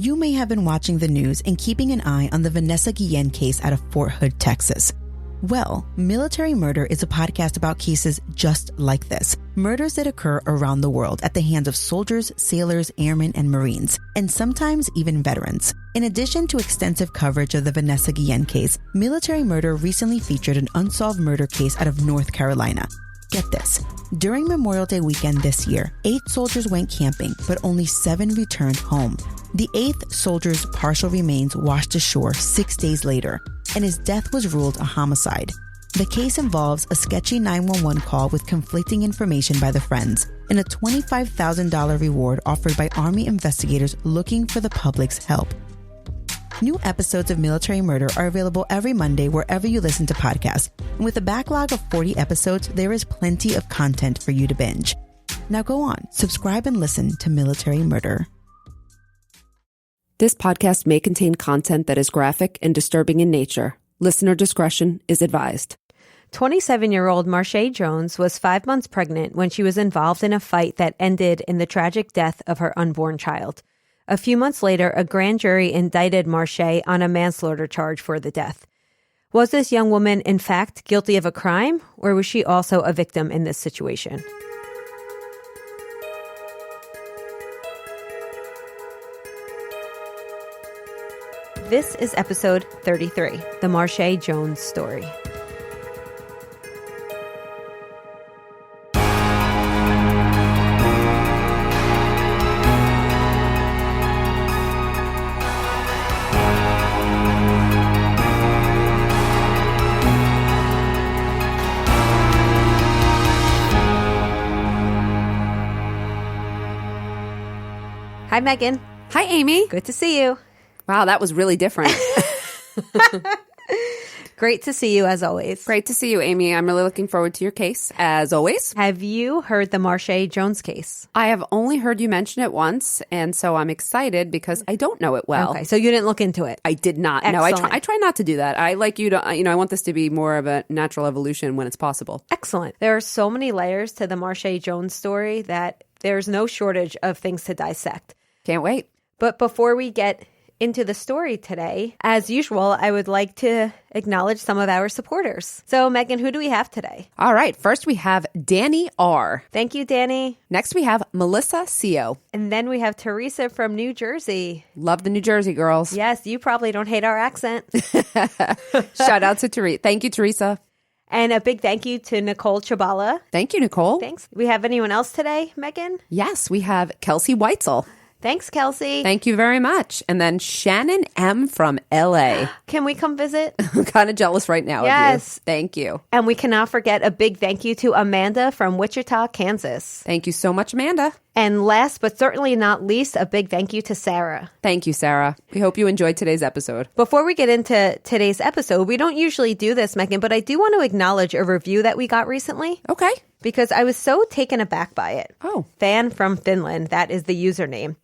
You may have been watching the news and keeping an eye on the Vanessa Guillen case out of Fort Hood, Texas. Well, Military Murder is a podcast about cases just like this. Murders that occur around the world at the hands of soldiers, sailors, airmen, and Marines, and sometimes even veterans. In addition to extensive coverage of the Vanessa Guillen case, Military Murder recently featured an unsolved murder case out of North Carolina. Get this. During Memorial Day weekend this year, 8 soldiers went camping, but only 7 returned home. The 8th soldier's partial remains washed ashore 6 days later, and his death was ruled a homicide. The case involves a sketchy 911 call with conflicting information by the friends and a $25,000 reward offered by Army investigators looking for the public's help. New episodes of Military Murder are available every Monday wherever you listen to podcasts. And with a backlog of 40 episodes, there is plenty of content for you to binge. Now go on, subscribe and listen to Military Murder. This podcast may contain content that is graphic and disturbing in nature. Listener discretion is advised. 27-year-old Marshae Jones was 5 months pregnant when she was involved in a fight that ended in the tragic death of her unborn child. A few months later, a grand jury indicted Marshae on a manslaughter charge for the death. Was this young woman, in fact, guilty of a crime, or was she also a victim in this situation? This is episode 33, The Marshae Jones Story. Hi, Meghan. Hi, Amy. Good to see you. Wow, that was really different. Great to see you, as always. Great to see you, Amy. I'm really looking forward to your case, as always. Have you heard the Marshae Jones case? I have only heard you mention it once, and so I'm excited because I don't know it well. Okay, so you didn't look into it? I did not. Excellent. No, I try not to do that. I like you to, I want this to be more of a natural evolution when it's possible. Excellent. There are so many layers to the Marshae Jones story that there's no shortage of things to dissect. Can't wait. But before we get into the story today, as usual, I would like to acknowledge some of our supporters. So, Meghan, who do we have today? All right. First, we have Danny R. Thank you, Danny. Next, we have Melissa Co. And then we have Teresa from New Jersey. Love the New Jersey girls. Yes, you probably don't hate our accent. Shout out to Teresa. Thank you, Teresa. And a big thank you to Nicole Chabala. Thank you, Nicole. Thanks. We have anyone else today, Meghan? Yes, we have Kelsey Weitzel. Thanks, Kelsey. Thank you very much. And then Shannon M. from LA. Can we come visit? I'm kind of jealous right now Yes. of you. Thank you. And we cannot forget a big thank you to Amanda from Wichita, Kansas. Thank you so much, Amanda. And last but certainly not least, a big thank you to Sarah. Thank you, Sarah. We hope you enjoyed today's episode. Before we get into today's episode, we don't usually do this, Meghan, but I do want to acknowledge a review that we got recently. Okay. Because I was so taken aback by it. Oh. Fan from Finland, that is the username.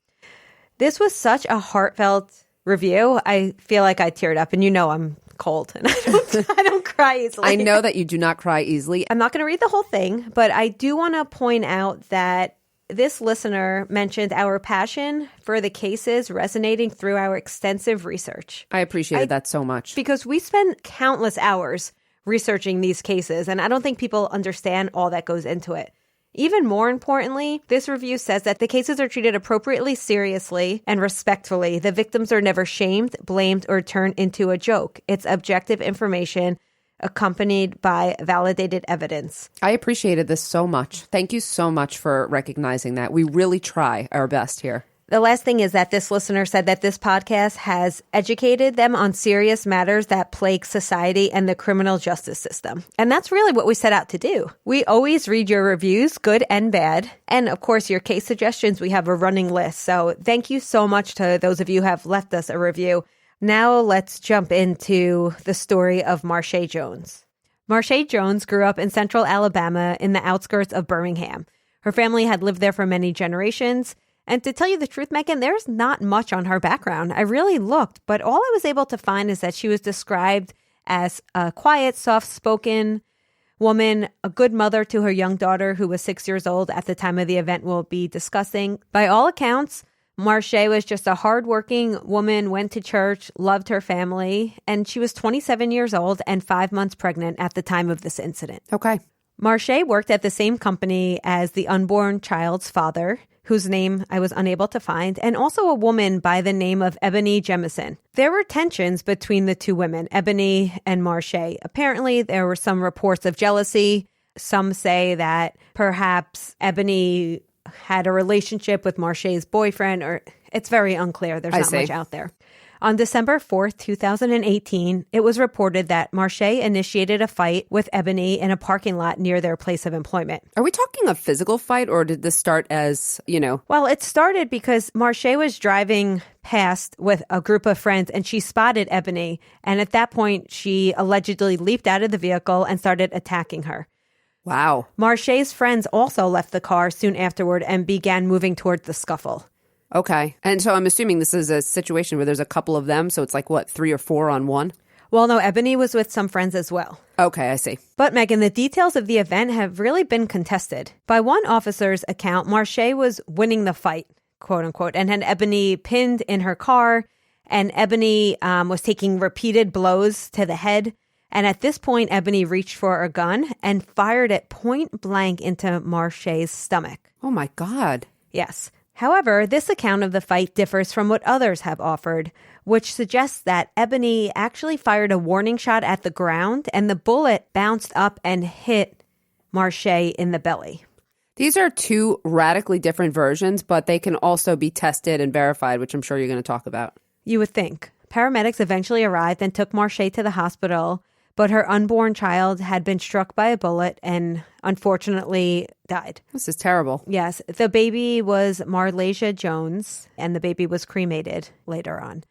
This was such a heartfelt review. I feel like I teared up, and you know I'm cold, and I don't cry easily. I know that you do not cry easily. I'm not going to read the whole thing, but I do want to point out that this listener mentioned our passion for the cases resonating through our extensive research. I appreciated that so much. Because we spend countless hours researching these cases, and I don't think people understand all that goes into it. Even more importantly, this review says that the cases are treated appropriately, seriously, and respectfully. The victims are never shamed, blamed, or turned into a joke. It's objective information accompanied by validated evidence. I appreciated this so much. Thank you so much for recognizing that. We really try our best here. The last thing is that this listener said that this podcast has educated them on serious matters that plague society and the criminal justice system. And that's really what we set out to do. We always read your reviews, good and bad. And of course, your case suggestions, we have a running list. So thank you so much to those of you who have left us a review. Now let's jump into the story of Marshae Jones. Marshae Jones grew up in central Alabama in the outskirts of Birmingham. Her family had lived there for many generations. And to tell you the truth, Meghan, there's not much on her background. I really looked, but all I was able to find is that she was described as a quiet, soft-spoken woman, a good mother to her young daughter who was 6 years old at the time of the event we'll be discussing. By all accounts, Marshae was just a hardworking woman, went to church, loved her family, and she was 27 years old and 5 months pregnant at the time of this incident. Okay. Marshae worked at the same company as the unborn child's father, whose name I was unable to find, and also a woman by the name of Ebony Jemison. There were tensions between the two women, Ebony and Marshae. Apparently, there were some reports of jealousy. Some say that perhaps Ebony had a relationship with Marshae's boyfriend, or it's very unclear. There's not much out there. On December 4th, 2018, it was reported that Marshae initiated a fight with Ebony in a parking lot near their place of employment. Are we talking a physical fight, or did this start as, Well, it started because Marshae was driving past with a group of friends and she spotted Ebony. And at that point, she allegedly leaped out of the vehicle and started attacking her. Wow. Marshae's friends also left the car soon afterward and began moving toward the scuffle. Okay. And so I'm assuming this is a situation where there's a couple of them. So it's like, 3 or 4 on one? Well, no, Ebony was with some friends as well. Okay, I see. But Meghan, the details of the event have really been contested. By one officer's account, Marshae was winning the fight, quote unquote, and had Ebony pinned in her car. And Ebony was taking repeated blows to the head. And at this point, Ebony reached for a gun and fired it point blank into Marshae's stomach. Oh, my God. Yes. However, this account of the fight differs from what others have offered, which suggests that Ebony actually fired a warning shot at the ground and the bullet bounced up and hit Marshae in the belly. These are two radically different versions, but they can also be tested and verified, which I'm sure you're going to talk about. You would think. Paramedics eventually arrived and took Marshae to the hospital, but her unborn child had been struck by a bullet and unfortunately died. This is terrible. Yes. The baby was Marshae Jones, and the baby was cremated later on.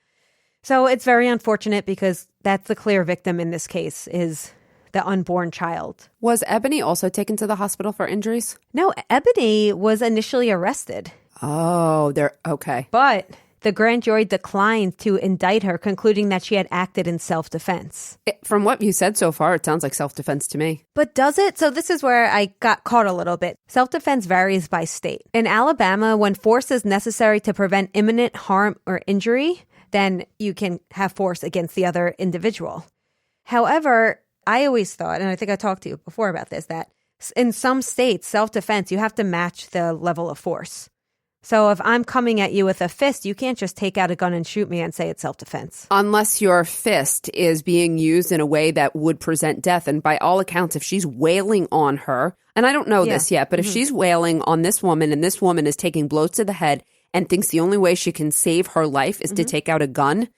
So it's very unfortunate because that's the clear victim in this case is the unborn child. Was Ebony also taken to the hospital for injuries? No, Ebony was initially arrested. Oh, they're okay. But the grand jury declined to indict her, concluding that she had acted in self-defense. From what you said so far, it sounds like self-defense to me. But does it? So this is where I got caught a little bit. Self-defense varies by state. In Alabama, when force is necessary to prevent imminent harm or injury, then you can have force against the other individual. However, I always thought, and I think I talked to you before about this, that in some states, self-defense, you have to match the level of force. So if I'm coming at you with a fist, you can't just take out a gun and shoot me and say it's self-defense. Unless your fist is being used in a way that would present death. And by all accounts, if she's wailing on her, and I don't know this yet, but if she's wailing on this woman and this woman is taking blows to the head and thinks the only way she can save her life is to take out a gun,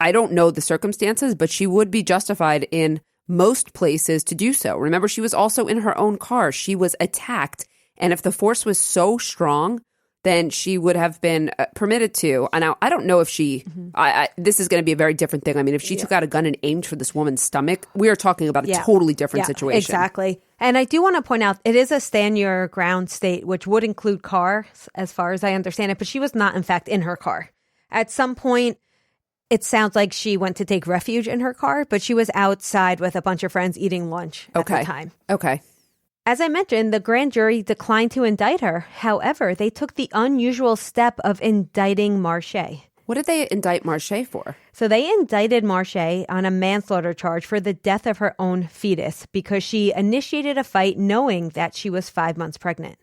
I don't know the circumstances, but she would be justified in most places to do so. Remember, she was also in her own car. She was attacked. And if the force was so strong, then she would have been permitted to. And now, I don't know if she, this is going to be a very different thing. I mean, if she took out a gun and aimed for this woman's stomach, we are talking about a totally different situation. Exactly. And I do want to point out, it is a stand your ground state, which would include cars, as far as I understand it. But she was not, in fact, in her car. At some point, it sounds like she went to take refuge in her car, but she was outside with a bunch of friends eating lunch at the time. Okay. As I mentioned, the grand jury declined to indict her. However, they took the unusual step of indicting Marshae. What did they indict Marshae for? So they indicted Marshae on a manslaughter charge for the death of her own fetus because she initiated a fight knowing that she was 5 months pregnant.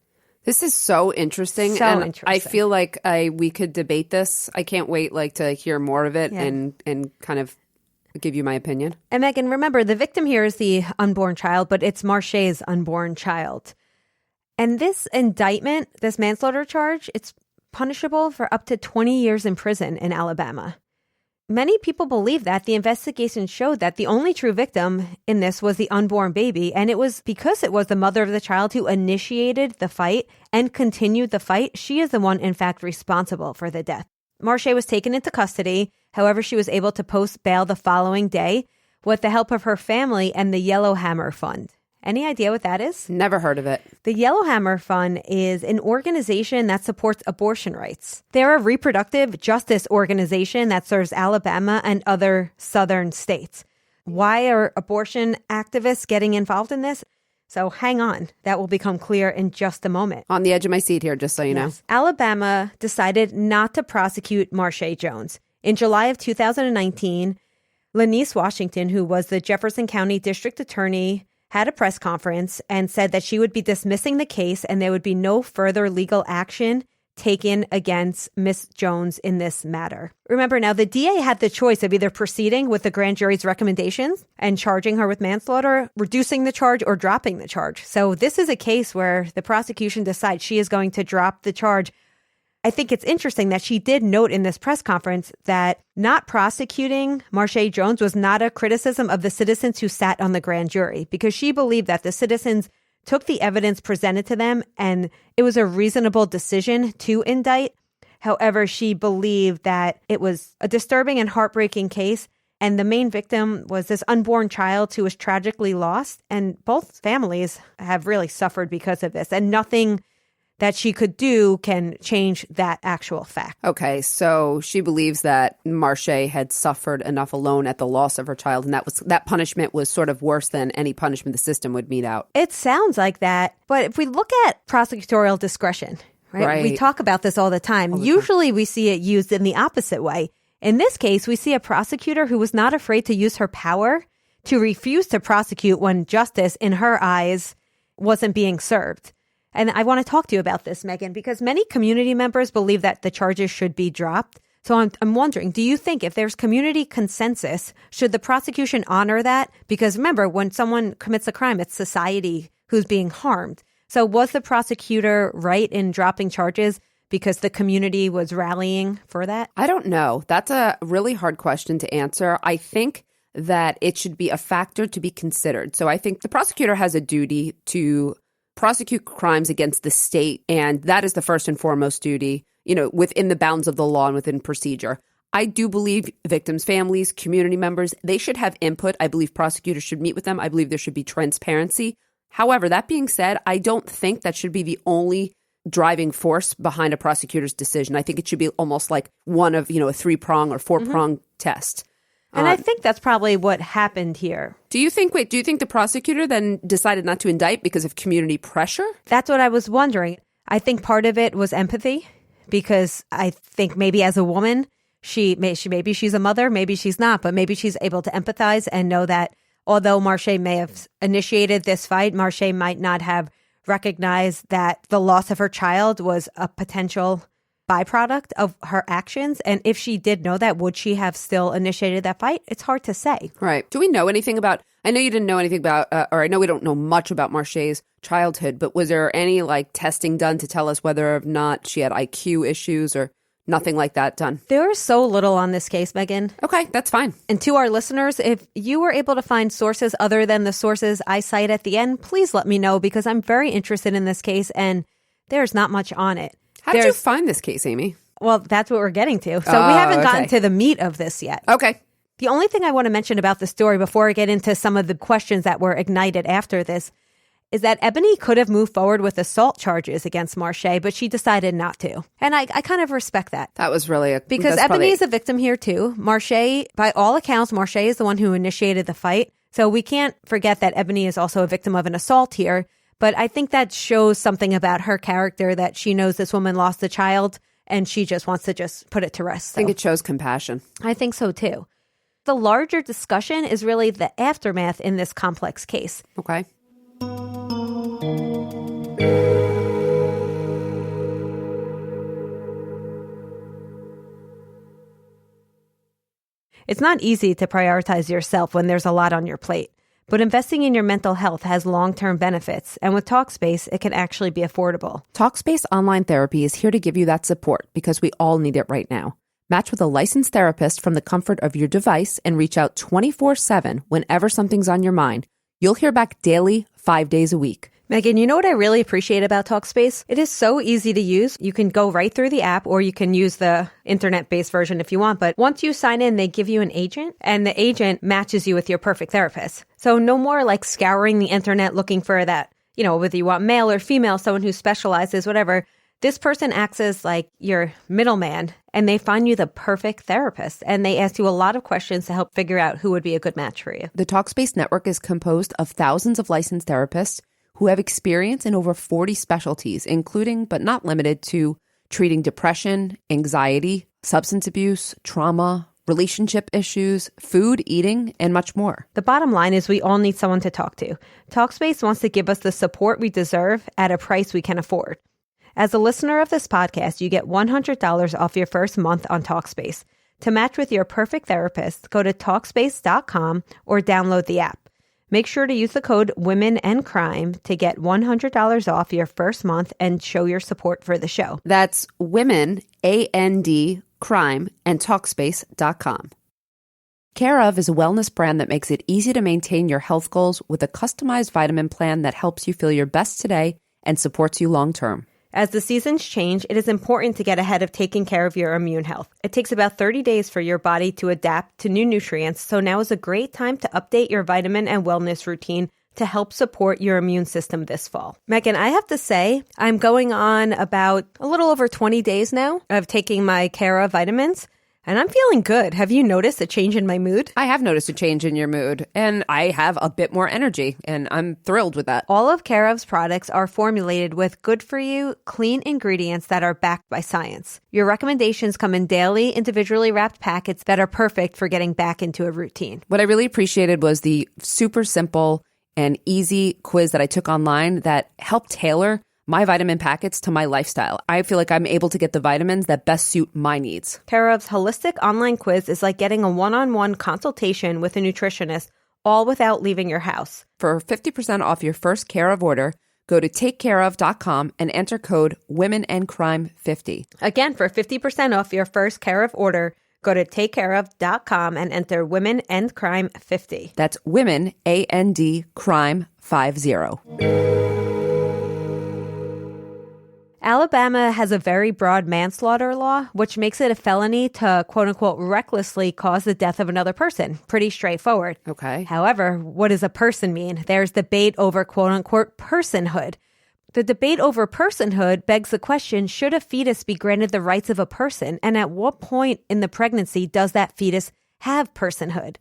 This is so interesting. I feel like we could debate this. I can't wait to hear more of it and kind of give you my opinion. And Meghan, remember, the victim here is the unborn child, but it's Marshae's unborn child. And this indictment, this manslaughter charge, it's punishable for up to 20 years in prison in Alabama. Many people believe that the investigation showed that the only true victim in this was the unborn baby, and it was because it was the mother of the child who initiated the fight and continued the fight. She is the one, in fact, responsible for the death. Marshae was taken into custody. However, she was able to post bail the following day with the help of her family and the Yellowhammer Fund. Any idea what that is? Never heard of it. The Yellowhammer Fund is an organization that supports abortion rights. They're a reproductive justice organization that serves Alabama and other southern states. Why are abortion activists getting involved in this? So hang on. That will become clear in just a moment. On the edge of my seat here, just so you know. Alabama decided not to prosecute Marshae Jones. In July of 2019, Lanice Washington, who was the Jefferson County District Attorney, had a press conference and said that she would be dismissing the case and there would be no further legal action taken against Miss Jones in this matter. Remember now, the DA had the choice of either proceeding with the grand jury's recommendations and charging her with manslaughter, reducing the charge, or dropping the charge. So this is a case where the prosecution decides she is going to drop the charge. I think it's interesting that she did note in this press conference that not prosecuting Marshae Jones was not a criticism of the citizens who sat on the grand jury, because she believed that the citizens took the evidence presented to them and it was a reasonable decision to indict. However, she believed that it was a disturbing and heartbreaking case, and the main victim was this unborn child who was tragically lost, and both families have really suffered because of this, and nothing that she could do can change that actual fact. Okay, so she believes that Marshae had suffered enough alone at the loss of her child, and that punishment was sort of worse than any punishment the system would mete out. It sounds like that, but if we look at prosecutorial discretion, right? We talk about this all the time. Usually we see it used in the opposite way. In this case, we see a prosecutor who was not afraid to use her power to refuse to prosecute when justice, in her eyes, wasn't being served. And I want to talk to you about this, Meghan, because many community members believe that the charges should be dropped. So I'm wondering, do you think if there's community consensus, should the prosecution honor that? Because remember, when someone commits a crime, it's society who's being harmed. So was the prosecutor right in dropping charges because the community was rallying for that? I don't know. That's a really hard question to answer. I think that it should be a factor to be considered. So I think the prosecutor has a duty to prosecute crimes against the state, and that is the first and foremost duty, within the bounds of the law and within procedure. I do believe victims' families, community members, they should have input. I believe prosecutors should meet with them. I believe there should be transparency. However, that being said, I don't think that should be the only driving force behind a prosecutor's decision. I think it should be almost like one of, a three-prong or four-prong test. And I think that's probably what happened here. Do you think the prosecutor then decided not to indict because of community pressure? That's what I was wondering. I think part of it was empathy, because I think maybe as a woman, maybe she's a mother, maybe she's not, but maybe she's able to empathize and know that although Marshae may have initiated this fight, Marshae might not have recognized that the loss of her child was a potential byproduct of her actions. And if she did know that, would she have still initiated that fight? It's hard to say. Right. Do we know anything about, I know you didn't know anything about, or I know we don't know much about Marshae's childhood, but was there any testing done to tell us whether or not she had IQ issues or nothing like that done? There is so little on this case, Meghan. Okay, that's fine. And to our listeners, if you were able to find sources other than the sources I cite at the end, please let me know, because I'm very interested in this case and there's not much on it. How did you find this case, Amy? Well, that's what we're getting to. So we haven't gotten to the meat of this yet. Okay. The only thing I want to mention about the story before I get into some of the questions that were ignited after this is that Ebony could have moved forward with assault charges against Marshae, but she decided not to. And I kind of respect that. That was really because Ebony is a victim here too. Marshae, by all accounts, Marshae is the one who initiated the fight. So we can't forget that Ebony is also a victim of an assault here. But I think that shows something about her character, that she knows this woman lost a child and she just wants to just put it to rest. So. I think it shows compassion. I think so too. The larger discussion is really the aftermath in this complex case. Okay. It's not easy to prioritize yourself when there's a lot on your plate. But investing in your mental health has long-term benefits, and with Talkspace, it can actually be affordable. Talkspace Online Therapy is here to give you that support because we all need it right now. Match with a licensed therapist from the comfort of your device and reach out 24/7 whenever something's on your mind. You'll hear back daily, 5 days a week. Meghan, you know what I really appreciate about Talkspace? It is so easy to use. You can go right through the app, or you can use the internet-based version if you want. But once you sign in, they give you an agent, and the agent matches you with your perfect therapist. So no more scouring the internet looking for that, whether you want male or female, someone who specializes, whatever. This person acts as your middleman, and they find you the perfect therapist. And they ask you a lot of questions to help figure out who would be a good match for you. The Talkspace network is composed of thousands of licensed therapists who have experience in over 40 specialties, including but not limited to treating depression, anxiety, substance abuse, trauma, relationship issues, food, eating, and much more. The bottom line is we all need someone to talk to. Talkspace wants to give us the support we deserve at a price we can afford. As a listener of this podcast, you get $100 off your first month on Talkspace. To match with your perfect therapist, go to Talkspace.com or download the app. Make sure to use the code WomenAndCrime to get $100 off your first month and show your support for the show. That's Women, A-N-D, Crime, and Talkspace.com. Care of is a wellness brand that makes it easy to maintain your health goals with a customized vitamin plan that helps you feel your best today and supports you long term. As the seasons change, it is important to get ahead of taking care of your immune health. It takes about 30 days for your body to adapt to new nutrients, so now is a great time to update your vitamin and wellness routine to help support your immune system this fall. Meghan, I have to say, I'm going on about a little over 20 days now of taking my Cara vitamins, and I'm feeling good. Have you noticed a change in my mood? I have noticed a change in your mood, and I have a bit more energy, and I'm thrilled with that. All of Care's products are formulated with good-for-you, clean ingredients that are backed by science. Your recommendations come in daily, individually wrapped packets that are perfect for getting back into a routine. What I really appreciated was the super simple and easy quiz that I took online that helped tailor my vitamin packets to my lifestyle. I feel like I'm able to get the vitamins that best suit my needs. Care's holistic online quiz is like getting a one-on-one consultation with a nutritionist, all without leaving your house. For 50% off your first Care of order, go to takecareof.com and enter code WomenAndCrime50. Again, for 50% off your first Care of order, go to takecareof.com and enter WomenAndCrime50. That's Women, A-N-D, Crime 50. Alabama has a very broad manslaughter law, which makes it a felony to, quote-unquote, recklessly cause the death of another person. Pretty straightforward. Okay. However, what does a person mean? There's debate over, quote-unquote, personhood. The debate over personhood begs the question, should a fetus be granted the rights of a person? And at what point in the pregnancy does that fetus have personhood?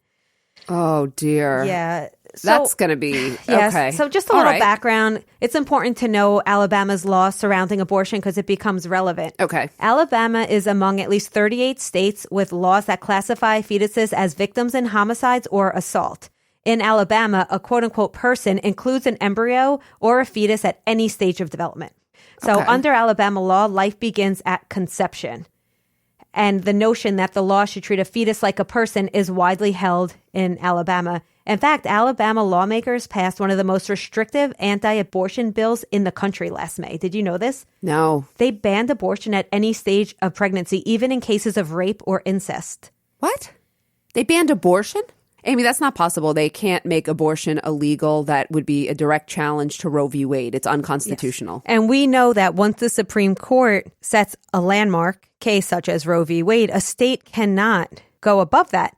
Oh, dear. Yeah. That's going to be, yes, okay. So just a little background. It's important to know Alabama's law surrounding abortion because it becomes relevant. Okay. Alabama is among at least 38 states with laws that classify fetuses as victims in homicides or assault. In Alabama, a quote-unquote person includes an embryo or a fetus at any stage of development. So under Alabama law, life begins at conception. And the notion that the law should treat a fetus like a person is widely held in Alabama. In fact, Alabama lawmakers passed one of the most restrictive anti-abortion bills in the country last May. Did you know this? No. They banned abortion at any stage of pregnancy, even in cases of rape or incest. What? They banned abortion? Amy, that's not possible. They can't make abortion illegal. That would be a direct challenge to Roe v. Wade. It's unconstitutional. Yes. And we know that once the Supreme Court sets a landmark case such as Roe v. Wade, a state cannot go above that.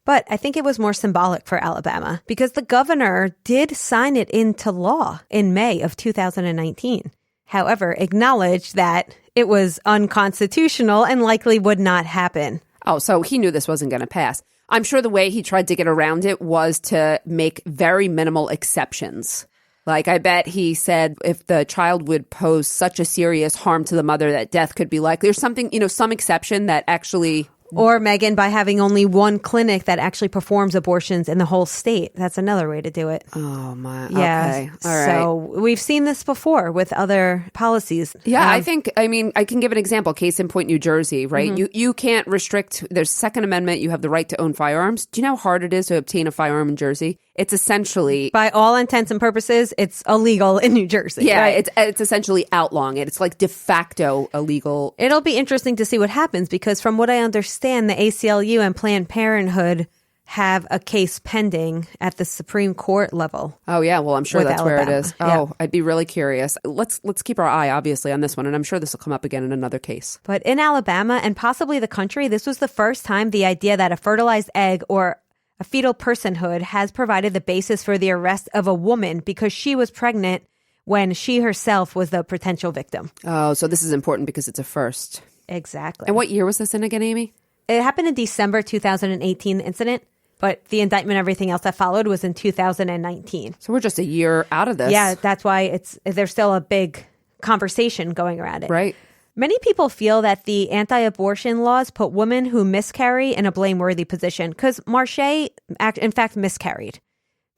But I think it was more symbolic for Alabama because the governor did sign it into law in May of 2019. However, acknowledged that it was unconstitutional and likely would not happen. Oh, so he knew this wasn't going to pass. I'm sure the way he tried to get around it was to make very minimal exceptions. Like, I bet he said if the child would pose such a serious harm to the mother that death could be likely or something, some exception that actually... Or, Meghan, by having only one clinic that actually performs abortions in the whole state. That's another way to do it. Oh, my. Yeah. Okay. All right. So we've seen this before with other policies. Yeah, I can give an example. Case in point, New Jersey, right? Mm-hmm. You can't restrict, there's Second Amendment, you have the right to own firearms. Do you know how hard it is to obtain a firearm in Jersey? It's essentially... By all intents and purposes, it's illegal in New Jersey. Yeah, right? It's essentially outlawing it. It's like de facto illegal. It'll be interesting to see what happens because from what I understand, the ACLU and Planned Parenthood have a case pending at the Supreme Court level. Oh, yeah. Well, I'm sure that's Alabama. Where it is. Yeah. Oh, I'd be really curious. Let's keep our eye, obviously, on this one. And I'm sure this will come up again in another case. But in Alabama and possibly the country, this was the first time the idea that a fertilized egg or a fetal personhood has provided the basis for the arrest of a woman because she was pregnant when she herself was the potential victim. Oh, so this is important because it's a first. Exactly. And what year was this in again, Amy? It happened in December 2018, the incident. But the indictment, everything else that followed was in 2019. So we're just a year out of this. Yeah, that's why there's still a big conversation going around it. Right. Many people feel that the anti-abortion laws put women who miscarry in a blameworthy position because Marshae, in fact, miscarried.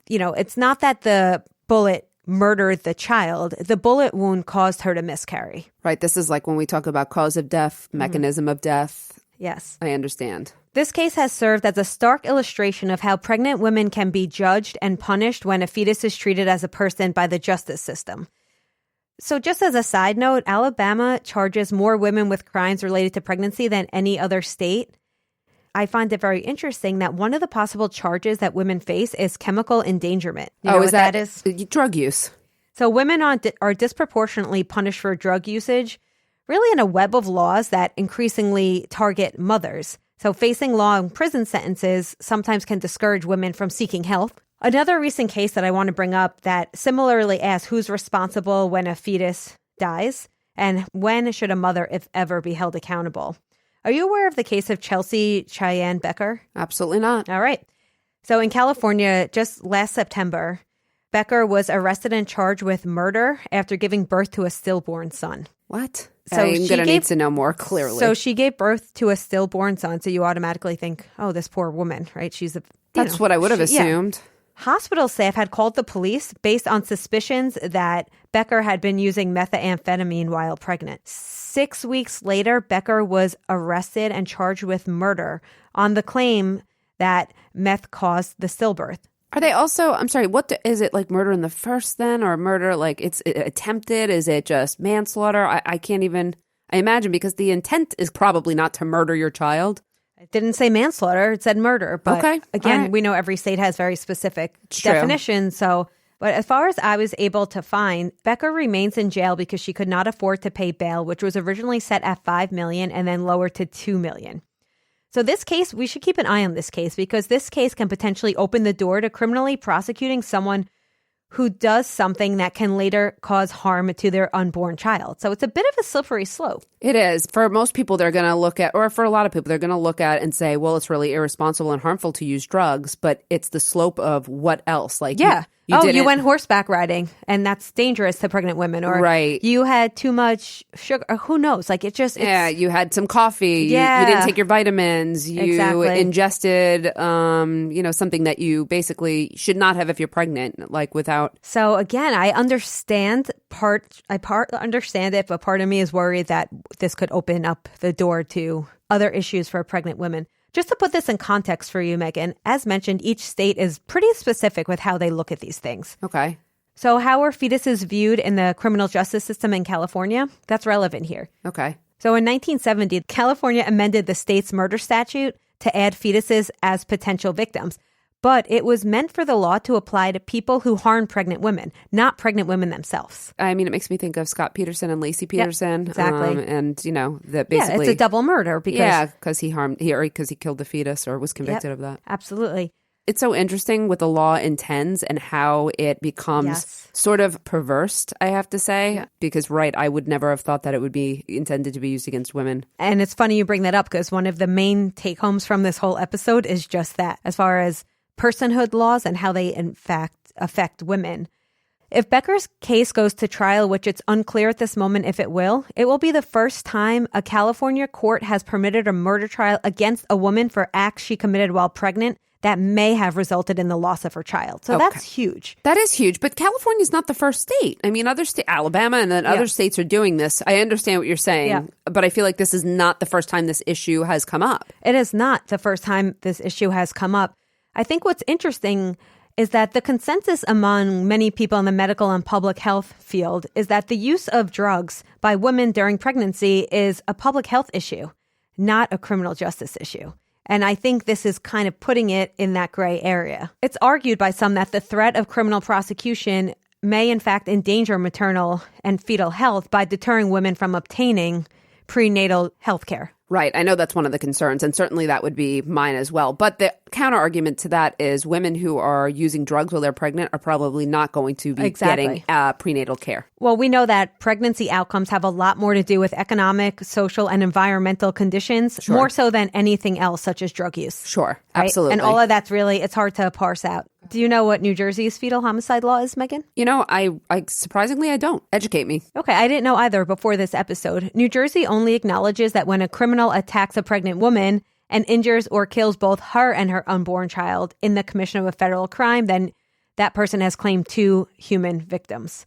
It's not that the bullet murdered the child. The bullet wound caused her to miscarry. Right. This is like when we talk about cause of death, mechanism of death. Yes. I understand. This case has served as a stark illustration of how pregnant women can be judged and punished when a fetus is treated as a person by the justice system. So just as a side note, Alabama charges more women with crimes related to pregnancy than any other state. I find it very interesting that one of the possible charges that women face is chemical endangerment. You know what that is? Drug use. So women are disproportionately punished for drug usage, really in a web of laws that increasingly target mothers. So facing long prison sentences sometimes can discourage women from seeking help. Another recent case that I want to bring up that similarly asks who's responsible when a fetus dies and when should a mother, if ever, be held accountable. Are you aware of the case of Chelsea Cheyenne Becker? Absolutely not. All right. So in California, just last September, Becker was arrested and charged with murder after giving birth to a stillborn son. What? So I'm going to need to know more clearly. So she gave birth to a stillborn son. So you automatically think, oh, this poor woman, right? That's what I would have assumed. Yeah. Hospital staff had called the police based on suspicions that Becker had been using methamphetamine while pregnant. 6 weeks later, Becker was arrested and charged with murder on the claim that meth caused the stillbirth. Are they also, I'm sorry, is it like murder in the first then or murder like it's attempted? Is it just manslaughter? I can't even, I imagine because the intent is probably not to murder your child. It didn't say manslaughter, it said murder. But okay. Again, right. We know every state has very specific definitions. So, but as far as I was able to find, Becker remains in jail because she could not afford to pay bail, which was originally set at $5 million and then lowered to $2 million. So this case, we should keep an eye on this case because this case can potentially open the door to criminally prosecuting someone who does something that can later cause harm to their unborn child. So it's a bit of a slippery slope. It is. For most people, they're going to look at, or for a lot of people, they're going to look at and say, well, it's really irresponsible and harmful to use drugs, but it's the slope of what else? Like, yeah. You went horseback riding, and that's dangerous to pregnant women. Or right. You had too much sugar. Or who knows? Like, yeah, you had some coffee. Yeah. You didn't take your vitamins. You ingested, something that you basically should not have if you're pregnant, like without. So again, I understand understand it, but part of me is worried that this could open up the door to other issues for pregnant women. Just to put this in context for you, Meghan, as mentioned, each state is pretty specific with how they look at these things. Okay. So how are fetuses viewed in the criminal justice system in California? That's relevant here. Okay. So in 1970, California amended the state's murder statute to add fetuses as potential victims. But it was meant for the law to apply to people who harm pregnant women, not pregnant women themselves. I mean, it makes me think of Scott Peterson and Lacey Peterson. Yep, exactly. That basically. Yeah, it's a double murder. Because he killed the fetus or was convicted of that. Absolutely. It's so interesting what the law intends and how it becomes sort of perverse, I have to say. Yeah. Because, I would never have thought that it would be intended to be used against women. And it's funny you bring that up because one of the main take-homes from this whole episode is just that, as far as personhood laws and how they, in fact, affect women. If Becker's case goes to trial, which it's unclear at this moment if it will be the first time a California court has permitted a murder trial against a woman for acts she committed while pregnant that may have resulted in the loss of her child. So that's huge. That is huge. But California is not the first state. I mean, Alabama and then other states are doing this. I understand what you're saying, but I feel like this is not the first time this issue has come up. It is not the first time this issue has come up. I think what's interesting is that the consensus among many people in the medical and public health field is that the use of drugs by women during pregnancy is a public health issue, not a criminal justice issue. And I think this is kind of putting it in that gray area. It's argued by some that the threat of criminal prosecution may in fact endanger maternal and fetal health by deterring women from obtaining prenatal health care. Right. I know that's one of the concerns, and certainly that would be mine as well. But the counter argument to that is women who are using drugs while they're pregnant are probably not going to be getting prenatal care. Well, we know that pregnancy outcomes have a lot more to do with economic, social, and environmental conditions, more so than anything else, such as drug use. Sure. Right? Absolutely. And all of that's really, it's hard to parse out. Do you know what New Jersey's fetal homicide law is, Meghan? I surprisingly, I don't. Educate me. Okay, I didn't know either before this episode. New Jersey only acknowledges that when a criminal attacks a pregnant woman and injures or kills both her and her unborn child in the commission of a federal crime, then that person has claimed 2 human victims.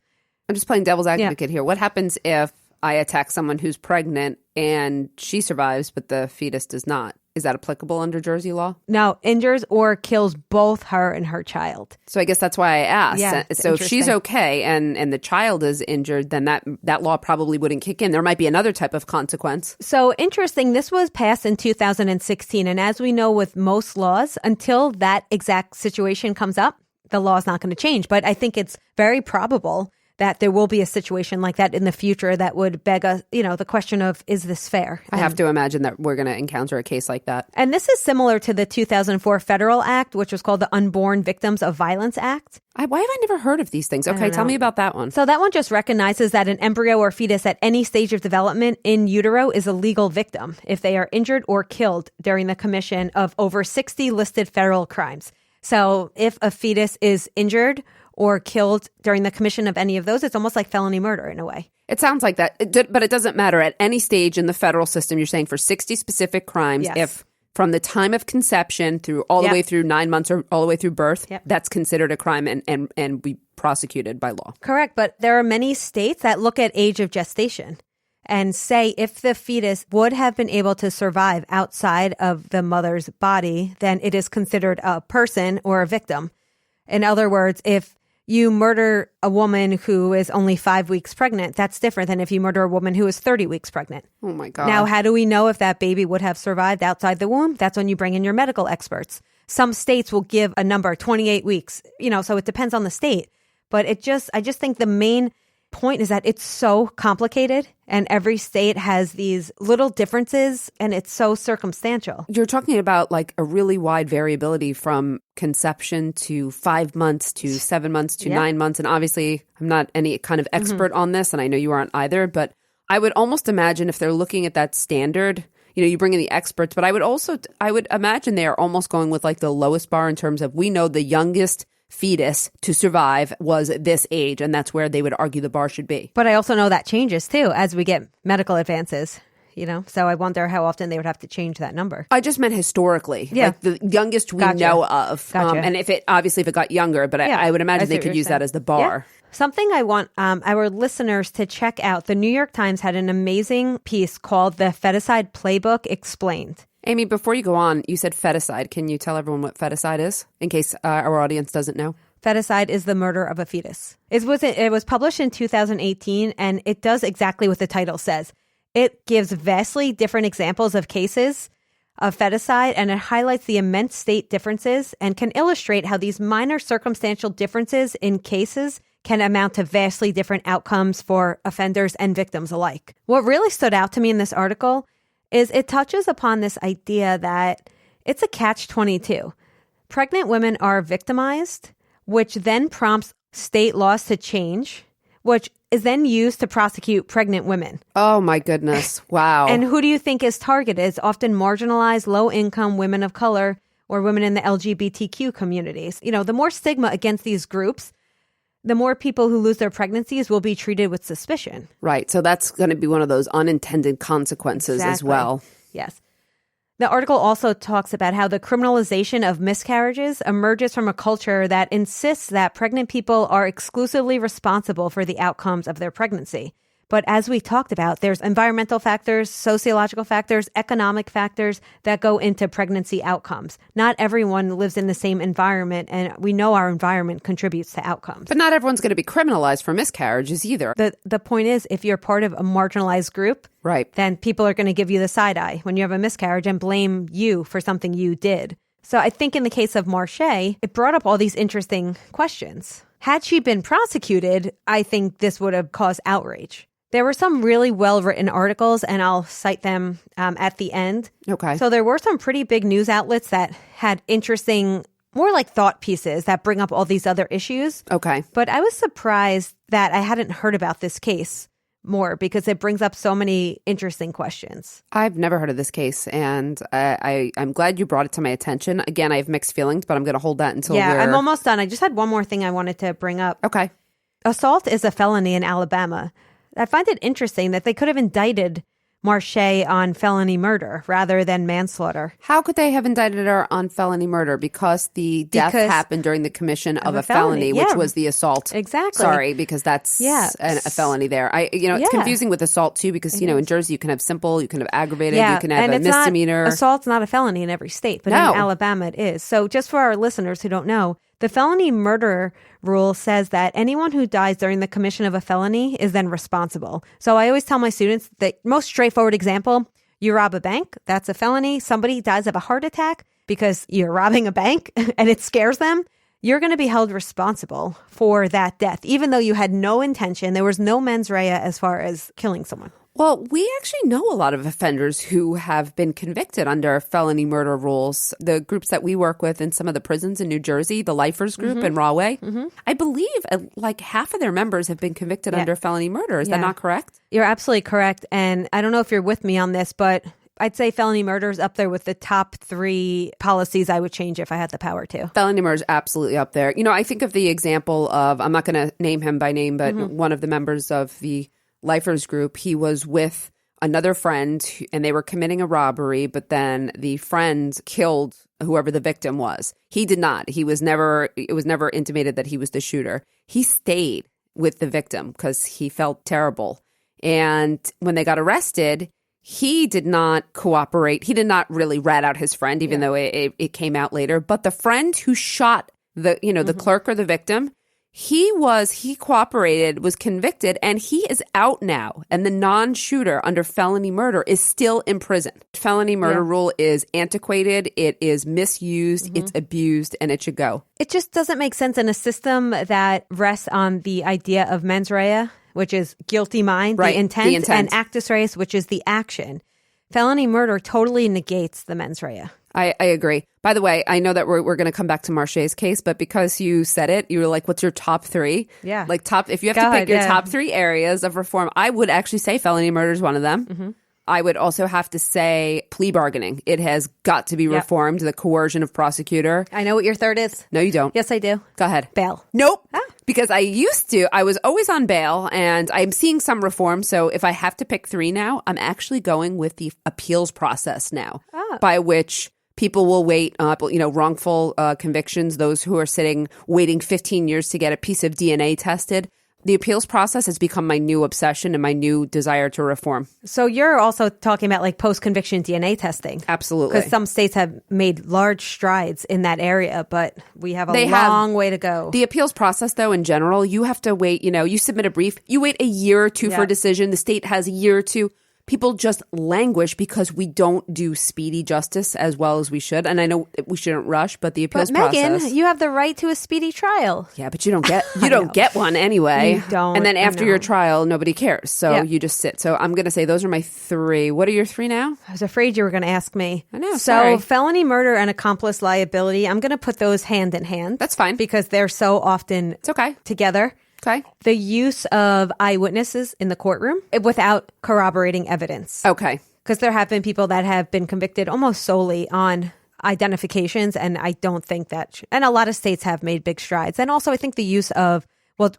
I'm just playing devil's advocate here. What happens if I attack someone who's pregnant and she survives, but the fetus does not? Is that applicable under Jersey law? No, injures or kills both her and her child. So I guess that's why I asked. Yeah, so if she's okay and the child is injured, then that law probably wouldn't kick in. There might be another type of consequence. So interesting. This was passed in 2016. And as we know with most laws, until that exact situation comes up, the law is not going to change. But I think it's very probable that there will be a situation like that in the future that would beg us, the question of, is this fair? I have to imagine that we're going to encounter a case like that. And this is similar to the 2004 federal act, which was called the Unborn Victims of Violence Act. Why have I never heard of these things? Okay, tell me about that one. So that one just recognizes that an embryo or fetus at any stage of development in utero is a legal victim if they are injured or killed during the commission of over 60 listed federal crimes. So if a fetus is injured or killed during the commission of any of those, it's almost like felony murder in a way. It sounds like that, but it doesn't matter. At any stage in the federal system, you're saying for 60 specific crimes, yes. If from the time of conception through all the way through 9 months or all the way through birth, that's considered a crime and be prosecuted by law. Correct, but there are many states that look at age of gestation and say if the fetus would have been able to survive outside of the mother's body, then it is considered a person or a victim. In other words, if you murder a woman who is only 5 weeks pregnant, that's different than if you murder a woman who is 30 weeks pregnant. Oh, my God. Now, how do we know if that baby would have survived outside the womb? That's when you bring in your medical experts. Some states will give a number, 28 weeks, so it depends on the state. But I just think the main point is that it's so complicated and every state has these little differences and it's so circumstantial. You're talking about like a really wide variability from conception to 5 months to 7 months to 9 months. And obviously I'm not any kind of expert on this and I know you aren't either, but I would almost imagine if they're looking at that standard, you bring in the experts, but I would imagine they are almost going with like the lowest bar in terms of we know the youngest fetus to survive was this age, and that's where they would argue the bar should be. But I also know that changes too as we get medical advances, so I wonder how often they would have to change that number. I just meant historically, like the youngest we know of. And if it got younger, but I would imagine they could use that as the bar. Yeah. Something I want our listeners to check out. The New York Times had an amazing piece called The Feticide Playbook Explained. Amy, before you go on, you said feticide. Can you tell everyone what feticide is, in case our audience doesn't know? Feticide is the murder of a fetus. It was published in 2018, and it does exactly what the title says. It gives vastly different examples of cases of feticide, and it highlights the immense state differences and can illustrate how these minor circumstantial differences in cases can amount to vastly different outcomes for offenders and victims alike. What really stood out to me in this article is it touches upon this idea that it's a catch-22. Pregnant women are victimized, which then prompts state laws to change, which is then used to prosecute pregnant women. Oh, my goodness. Wow. And who do you think is targeted? It's often marginalized, low-income women of color or women in the LGBTQ communities. The more stigma against these groups, the more people who lose their pregnancies will be treated with suspicion. Right. So that's going to be one of those unintended consequences as well. Yes. The article also talks about how the criminalization of miscarriages emerges from a culture that insists that pregnant people are exclusively responsible for the outcomes of their pregnancy. But as we talked about, there's environmental factors, sociological factors, economic factors that go into pregnancy outcomes. Not everyone lives in the same environment, and we know our environment contributes to outcomes. But not everyone's going to be criminalized for miscarriages either. The point is, if you're part of a marginalized group, right, then people are going to give you the side eye when you have a miscarriage and blame you for something you did. So I think in the case of Marshae, it brought up all these interesting questions. Had she been prosecuted, I think this would have caused outrage. There were some really well-written articles, and I'll cite them at the end. Okay. So there were some pretty big news outlets that had interesting, more like thought pieces that bring up all these other issues. Okay. But I was surprised that I hadn't heard about this case more because it brings up so many interesting questions. I've never heard of this case, and I'm glad you brought it to my attention. Again, I have mixed feelings, but I'm going to hold that until I'm almost done. I just had one more thing I wanted to bring up. Okay. Assault is a felony in Alabama. I find it interesting that they could have indicted Marshae on felony murder rather than manslaughter. How could they have indicted her on felony murder? Because the death happened during the commission of a felony, which was the assault. Exactly. Sorry, because that's a felony there. It's confusing with assault too, because in Jersey you can have simple, you can have aggravated, you can have a misdemeanor. Assault's not a felony in every state, but in Alabama it is. So just for our listeners who don't know, the felony murder rule says that anyone who dies during the commission of a felony is then responsible. So I always tell my students the most straightforward example, you rob a bank, that's a felony. Somebody dies of a heart attack because you're robbing a bank and it scares them. You're going to be held responsible for that death, even though you had no intention. There was no mens rea as far as killing someone. Well, we actually know a lot of offenders who have been convicted under felony murder rules. The groups that we work with in some of the prisons in New Jersey, the Lifers group in Rahway, I believe like half of their members have been convicted under felony murder. Is that not correct? You're absolutely correct. And I don't know if you're with me on this, but I'd say felony murder is up there with the top 3 policies I would change if I had the power to. Felony murder is absolutely up there. I think of the example of, I'm not going to name him by name, but one of the members of the Lifers group, he was with another friend and they were committing a robbery, but then the friend killed whoever the victim was. He did not. It was never intimated that he was the shooter. He stayed with the victim because he felt terrible. And when they got arrested, he did not cooperate. He did not really rat out his friend, even though it came out later. But the friend who shot the clerk or the victim, he cooperated, was convicted, and he is out now. And the non-shooter under felony murder is still in prison. Felony murder rule is antiquated, it is misused, it's abused, and it should go. It just doesn't make sense in a system that rests on the idea of mens rea, which is guilty mind, the intent, and actus reus, which is the action. Felony murder totally negates the mens rea. I agree. By the way, I know that we're going to come back to Marshae's case, but because you said it, you were like, what's your top 3? Yeah. Like if you have to pick your top 3 areas of reform, I would actually say felony murder is one of them. I would also have to say plea bargaining. It has got to be reformed, the coercion of prosecutor. I know what your third is. No, you don't. Yes, I do. Go ahead. Bail. Nope. Because I was always on bail, and I'm seeing some reform. So if I have to pick 3 now, I'm actually going with the appeals process now, by which people will wait, wrongful convictions, those who are waiting 15 years to get a piece of DNA tested. The appeals process has become my new obsession and my new desire to reform. So you're also talking about like post-conviction DNA testing. Absolutely. Because some states have made large strides in that area, but we have a long way to go. The appeals process, though, in general, you have to wait, you submit a brief, you wait a year or 2 for a decision. The state has a year or 2. People just languish because we don't do speedy justice as well as we should. And I know we shouldn't rush, but the appeals process. Meghan, you have the right to a speedy trial. Yeah, but you don't get one anyway. You don't. And then after your trial, nobody cares. So you just sit. So I'm going to say those are my 3. What are your 3 now? I was afraid you were going to ask me. I know. So felony murder and accomplice liability, I'm going to put those hand in hand. That's fine. Because they're so often together. Okay. The use of eyewitnesses in the courtroom without corroborating evidence. Okay. Because there have been people that have been convicted almost solely on identifications, and I don't think that... And a lot of states have made big strides. And also I think the use of... Well,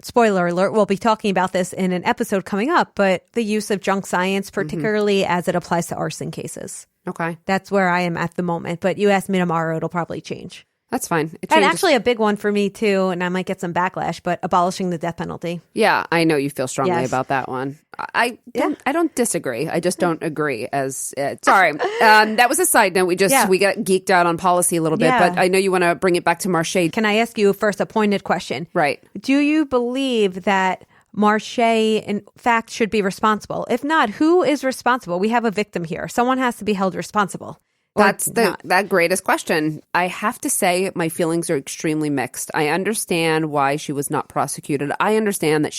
spoiler alert, we'll be talking about this in an episode coming up, but the use of junk science, particularly as it applies to arson cases. Okay. That's where I am at the moment. But you ask me tomorrow, it'll probably change. That's fine. And actually a big one for me too, and I might get some backlash, but abolishing the death penalty. Yeah, I know you feel strongly about that one. I don't disagree. I just don't agree. Sorry, that was a side note. We got geeked out on policy a little bit, but I know you want to bring it back to Marshae. Can I ask you a first a pointed question? Right. Do you believe that Marshae, in fact, should be responsible? If not, who is responsible? We have a victim here. Someone has to be held responsible. That's that greatest question. I have to say my feelings are extremely mixed. I understand why she was not prosecuted. I understand that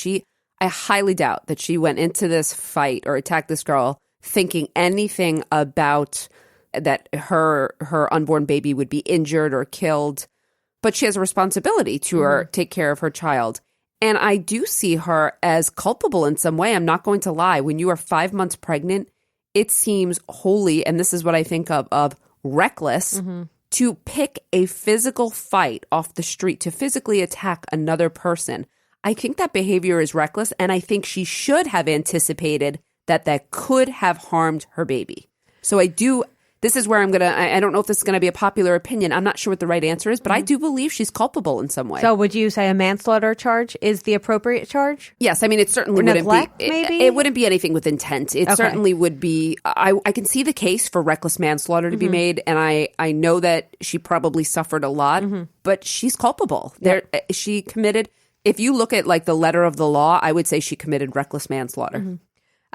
I highly doubt that she went into this fight or attacked this girl thinking anything about that her unborn baby would be injured or killed. But she has a responsibility to take care of her child. And I do see her as culpable in some way. I'm not going to lie. When you are 5 months pregnant, it seems wholly, and this is what I think of reckless, to pick a physical fight off the street, to physically attack another person. I think that behavior is reckless, and I think she should have anticipated that could have harmed her baby. So this is where I don't know if this is going to be a popular opinion. I'm not sure what the right answer is, but I do believe she's culpable in some way. So would you say a manslaughter charge is the appropriate charge? Yes. I mean, it certainly wouldn't be. Maybe? It wouldn't be anything with intent. It certainly would be. I can see the case for reckless manslaughter to be made, and I know that she probably suffered a lot, but she's culpable. Yep. She committed, if you look at like the letter of the law, I would say she committed reckless manslaughter.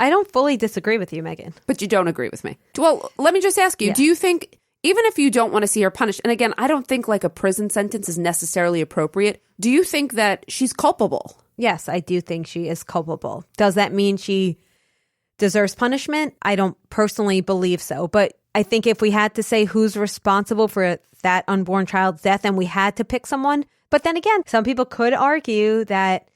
I don't fully disagree with you, Meghan. But you don't agree with me. Well, let me just ask you, do you think, even if you don't want to see her punished, and again, I don't think like a prison sentence is necessarily appropriate, do you think that she's culpable? Yes, I do think she is culpable. Does that mean she deserves punishment? I don't personally believe so. But I think if we had to say who's responsible for that unborn child's death and we had to pick someone, but then again, some people could argue that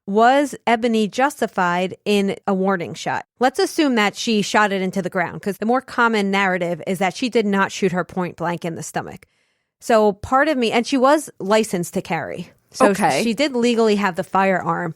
was Ebony justified in a warning shot? Let's assume that she shot it into the ground, because the more common narrative is that she did not shoot her point blank in the stomach. So part of me, and she was licensed to carry. So she did legally have the firearm.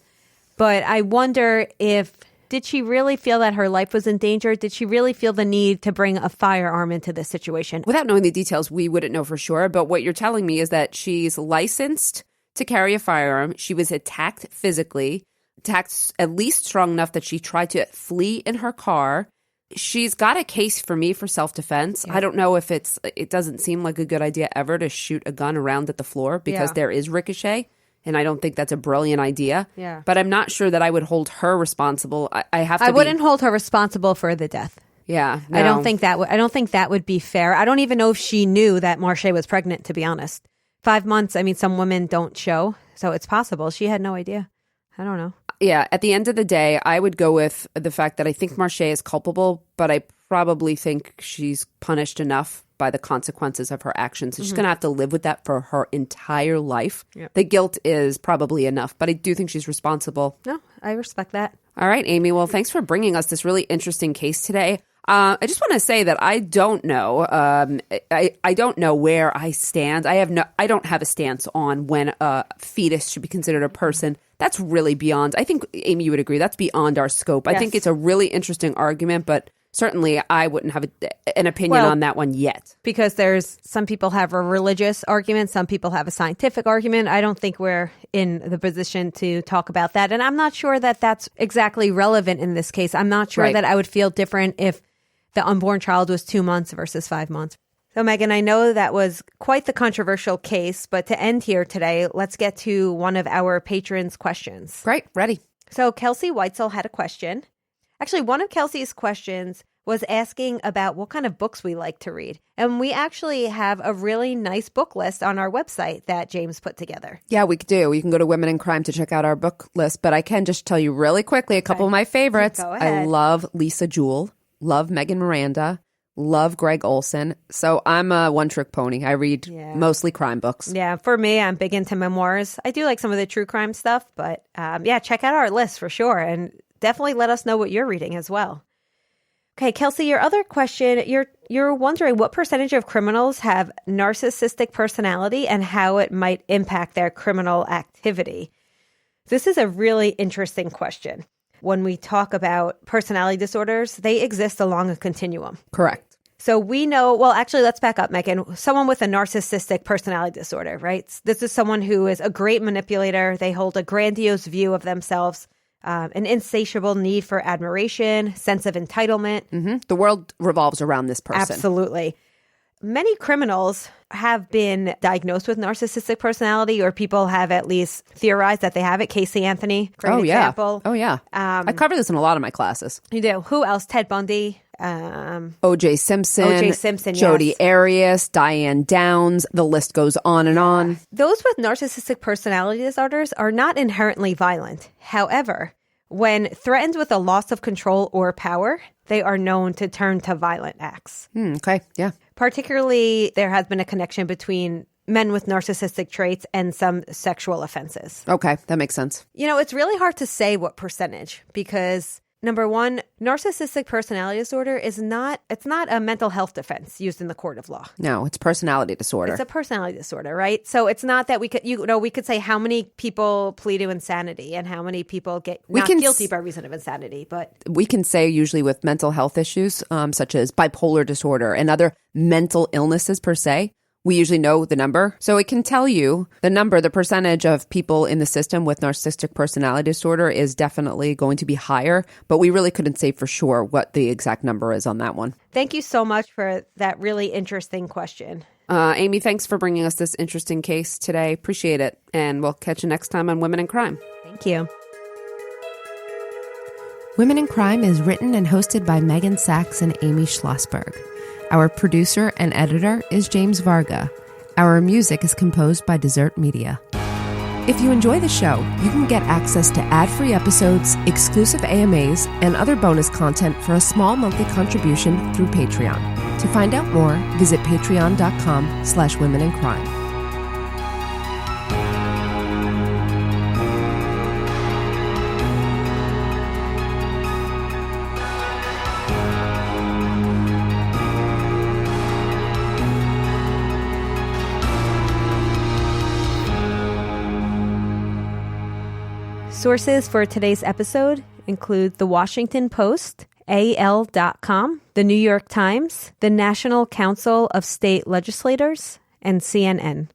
But I wonder did she really feel that her life was in danger? Did she really feel the need to bring a firearm into this situation? Without knowing the details, we wouldn't know for sure. But what you're telling me is that she's licensed to carry a firearm. She was attacked physically, attacked at least strong enough that she tried to flee in her car. She's got a case for me for self-defense. Yeah. I don't know if it doesn't seem like a good idea ever to shoot a gun around at the floor because there is ricochet. And I don't think that's a brilliant idea. Yeah. But I'm not sure that I would hold her responsible. I wouldn't hold her responsible for the death. Yeah. No. I don't think that would be fair. I don't even know if she knew that Marshae was pregnant, to be honest. 5 months, I mean, some women don't show, so it's possible. She had no idea. I don't know. Yeah, at the end of the day, I would go with the fact that I think Marshae is culpable, but I probably think she's punished enough by the consequences of her actions. She's going to have to live with that for her entire life. Yep. The guilt is probably enough, but I do think she's responsible. No, I respect that. All right, Amy. Well, thanks for bringing us this really interesting case today. I just want to say that I don't know. I don't know where I stand. I don't have a stance on when a fetus should be considered a person. That's really beyond. I think, Amy, you would agree. That's beyond our scope. Yes. I think it's a really interesting argument, but certainly I wouldn't have an opinion on that one yet. Because some people have a religious argument, some people have a scientific argument. I don't think we're in the position to talk about that. And I'm not sure that that's exactly relevant in this case. I'm not sure that I would feel different if the unborn child was 2 months versus 5 months. So, Meghan, I know that was quite the controversial case, but to end here today, let's get to one of our patrons' questions. Great, ready. So, Kelsey Weitzel had a question. Actually, one of Kelsey's questions was asking about what kind of books we like to read. And we actually have a really nice book list on our website that James put together. Yeah, we do. You can go to Women in Crime to check out our book list. But I can just tell you really quickly a couple of my favorites. Go ahead. I love Lisa Jewell, love Megan Miranda, love Greg Olson. So I'm a one-trick pony. I read mostly crime books. Yeah, for me, I'm big into memoirs. I do like some of the true crime stuff. But check out our list for sure. And definitely let us know what you're reading as well. Okay, Kelsey, your other question, you're wondering what percentage of criminals have narcissistic personality and how it might impact their criminal activity. This is a really interesting question. When we talk about personality disorders, they exist along a continuum. Correct. So we know, well, actually, let's back up, Meghan. Someone with a narcissistic personality disorder, right? This is someone who is a great manipulator. They hold a grandiose view of themselves. An insatiable need for admiration, sense of entitlement. Mm-hmm. The world revolves around this person. Absolutely. Many criminals have been diagnosed with narcissistic personality, or people have at least theorized that they have it. Casey Anthony, great example. Oh, yeah. I cover this in a lot of my classes. You do. Who else? Ted Bundy. O.J. Simpson, Jodi Arias, Diane Downs. The list goes on and on. Those with narcissistic personality disorders are not inherently violent. However, When threatened with a loss of control or power, they are known to turn to violent acts. Okay, yeah. Particularly, there has been a connection between men with narcissistic traits and some sexual offenses. Okay, that makes sense. It's really hard to say what percentage because, number one, narcissistic personality disorder it's not a mental health defense used in the court of law. No, it's personality disorder. It's a personality disorder, right? So it's not that we could say how many people plead to insanity and how many people get not guilty by reason of insanity, but we can say usually with mental health issues, such as bipolar disorder and other mental illnesses per se, we usually know the number. So it can tell you the percentage of people in the system with narcissistic personality disorder is definitely going to be higher, but we really couldn't say for sure what the exact number is on that one. Thank you so much for that really interesting question. Amy, thanks for bringing us this interesting case today. Appreciate it. And we'll catch you next time on Women in Crime. Thank you. Women in Crime is written and hosted by Meghan Sachs and Amy Shlosberg. Our producer and editor is James Varga. Our music is composed by Desert Media. If you enjoy the show, you can get access to ad-free episodes, exclusive AMAs, and other bonus content for a small monthly contribution through Patreon. To find out more, visit patreon.com/womenincrime. Sources for today's episode include The Washington Post, AL.com, The New York Times, the National Council of State Legislators, and CNN.